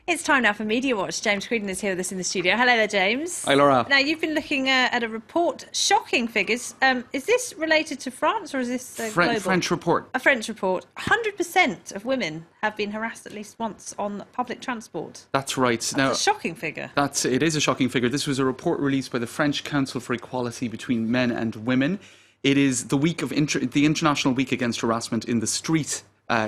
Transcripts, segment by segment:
It's time now for Media Watch. James Creedon is here with us in the studio. Hello there, James. Hi, Laura. Now, you've been looking at a report, shocking figures. Is this related to France or is this global? French report. A French report. 100% of women have been harassed at least once on public transport. That's right. That's a shocking figure. It is a shocking figure. This was a report released by the French Council for Equality between Men and Women. It is the week of the International Week Against Harassment in the Street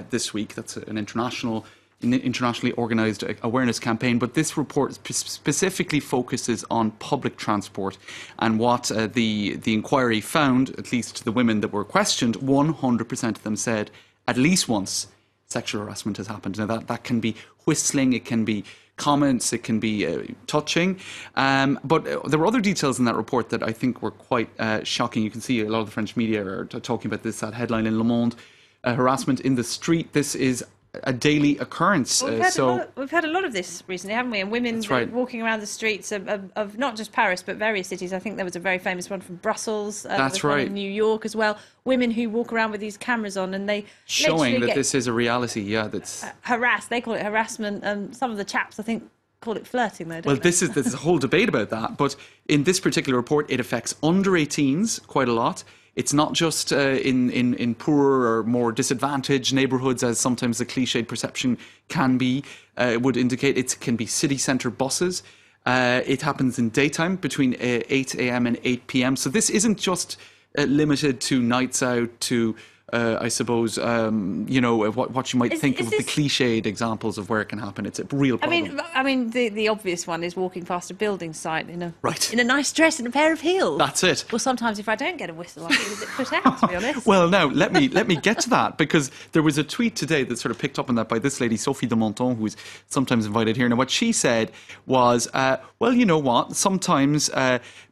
this week. That's an internationally organised awareness campaign, but this report specifically focuses on public transport, and what the inquiry found, at least the women that were questioned, 100% of them said at least once sexual harassment has happened. Now that can be whistling, it can be comments, it can be touching, but there were other details in that report that I think were quite shocking. You can see a lot of the French media are talking about this, that headline in Le Monde, harassment in the street. This is a daily occurrence. Well, we've had a lot of this recently, haven't we? And women walking around the streets of not just Paris, but various cities. I think there was a very famous one from Brussels. That's right. In New York as well. Women who walk around with these cameras on and they showing that this is a reality. Yeah, that's harassed. They call it harassment, and some of the chaps, I think, call it flirting, though. Well, there's a whole debate about that. But in this particular report, it affects under 18s quite a lot. It's not just in poorer or more disadvantaged neighbourhoods, as sometimes the cliched perception can be. It would indicate it can be city centre buses. It happens in daytime between 8 a.m. and 8 p.m. So this isn't just limited to nights out, to I suppose, what you might think of the cliched examples of where it can happen. It's a real problem. I mean, the obvious one is walking past a building site in a nice dress and a pair of heels. That's it. Well, sometimes if I don't get a whistle, I feel a bit put out, to be honest. Well, now let me get to that, because there was a tweet today that sort of picked up on that by this lady, Sophie de Monton, who is sometimes invited here. Now, what she said was, well, you know what? Sometimes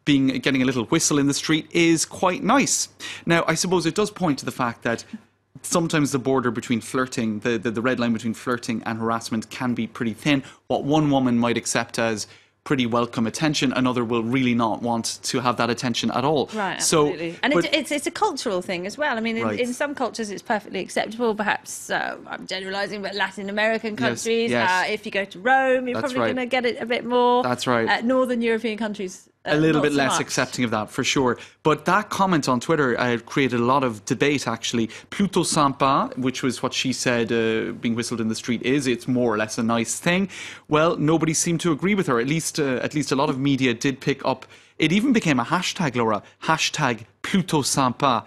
getting a little whistle in the street is quite nice. Now, I suppose it does point to the fact that sometimes the border between flirting, the red line between flirting and harassment can be pretty thin. What one woman might accept as pretty welcome attention, another will really not want to have that attention at all. Right, absolutely. And it's a cultural thing as well. I mean, in some cultures it's perfectly acceptable. Perhaps, I'm generalising, but Latin American countries, if you go to Rome, you're probably going to get it a bit more. That's right. Northern European countries, a little bit less accepting of that, for sure. But that comment on Twitter created a lot of debate, actually. Plutôt sympa, which was what she said being whistled in the street is. It's more or less a nice thing. Well, nobody seemed to agree with her. At least a lot of media did pick up. It even became a hashtag, Laura. Hashtag Plutôt sympa.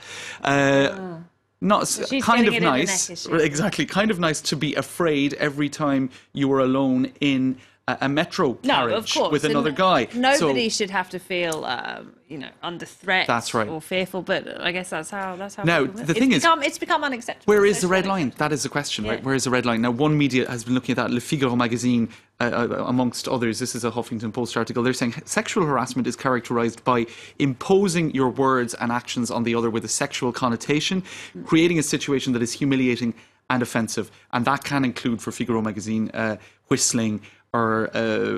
So kind of nice. Exactly. Kind of nice to be afraid every time you were alone in a metro carriage with another guy. Nobody should have to feel, under threat. That's right. Or fearful. But I guess that's how. Now the thing is, it's become unacceptable. Where is the red line? That is the question, right? Where is the red line? Now, one media has been looking at that. Le Figaro magazine, amongst others. This is a Huffington Post article. They're saying sexual harassment is characterised by imposing your words and actions on the other with a sexual connotation, creating a situation that is humiliating and offensive, and that can include, for Figaro magazine, whistling, or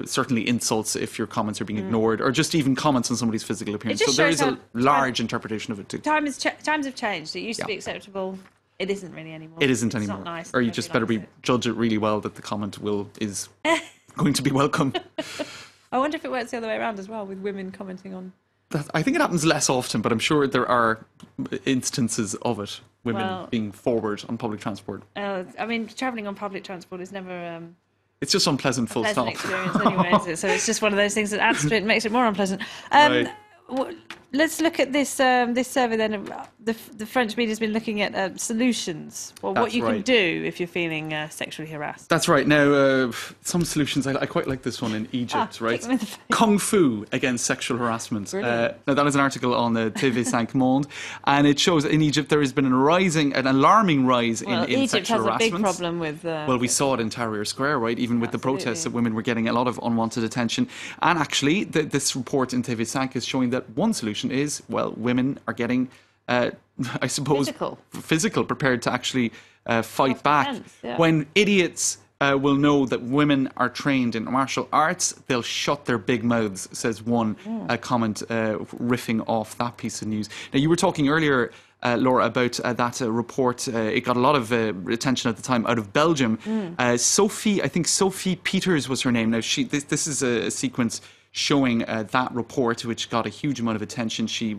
certainly insults if your comments are being ignored, or just even comments on somebody's physical appearance. So there is a large interpretation of it too. Times have changed. It used to be acceptable. It isn't really anymore. It isn't anymore. It's not nice. Or you just better judge it really well that the comment is going to be welcome. I wonder if it works the other way around as well, with women commenting on. I think it happens less often, but I'm sure there are instances of it. Women being forward on public transport. I mean, travelling on public transport is never. It's just unpleasant, full stop. Experience anyway, is it? So it's just one of those things that adds to it and makes it more unpleasant. Let's look at this this survey then. The French media has been looking at solutions, or what you can do if you're feeling sexually harassed. That's right. Now, some solutions. I quite like this one in Egypt, right? Kung Fu against sexual harassment. Now, that is an article on the TV5 Monde, and it shows in Egypt there has been an alarming rise in Egypt sexual harassment. has a big problem with. Well, we saw it in Tahrir Square, right? Even with the protests, that women were getting a lot of unwanted attention. And actually, this report in TV5 is showing that one solution is, well, women are getting, I suppose, physical, prepared to actually fight back. When idiots will know that women are trained in martial arts, they'll shut their big mouths, says one comment riffing off that piece of news. Now, you were talking earlier Laura, about that report. It got a lot of attention at the time out of Belgium. Sophie Peters was her name. Now, this is a sequence showing that report, which got a huge amount of attention. She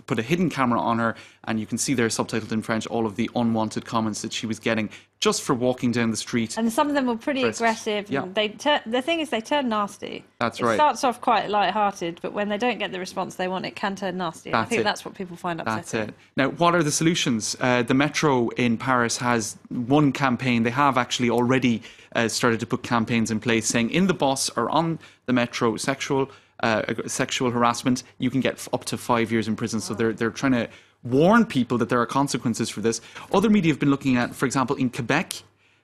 put a hidden camera on her, and you can see there, subtitled in French, all of the unwanted comments that she was getting just for walking down the street. And some of them were pretty aggressive. Yeah. The thing is, they turn nasty. That's right. It starts off quite light-hearted, but when they don't get the response they want, it can turn nasty. I think that's what people find upsetting. That's it. Now, what are the solutions? The Metro in Paris has one campaign. They have actually already started to put campaigns in place saying in the bus or on the Metro, sexual harassment, you can get up to 5 years in prison. So they're trying to warn people that there are consequences for this. Other media have been looking at, for example, in Quebec,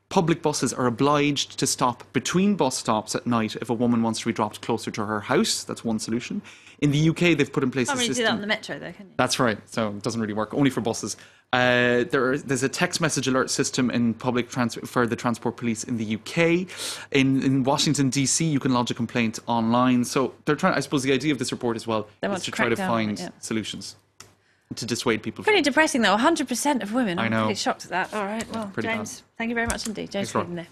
public buses are obliged to stop between bus stops at night if a woman wants to be dropped closer to her house. That's one solution. In the UK, they've put in place a system. Can't really do that on the Metro, though, can you? That's right. So it doesn't really work. Only for buses. There's a text message alert system in for the transport police in the UK. In Washington, D.C., you can lodge a complaint online. So they're trying, I suppose the idea of this report as well is to try to find solutions to dissuade people. Pretty depressing, though. 100% of women. I know. I'm pretty shocked at that. All right. Well, James, bad. thank you very much indeed. James Frieden there.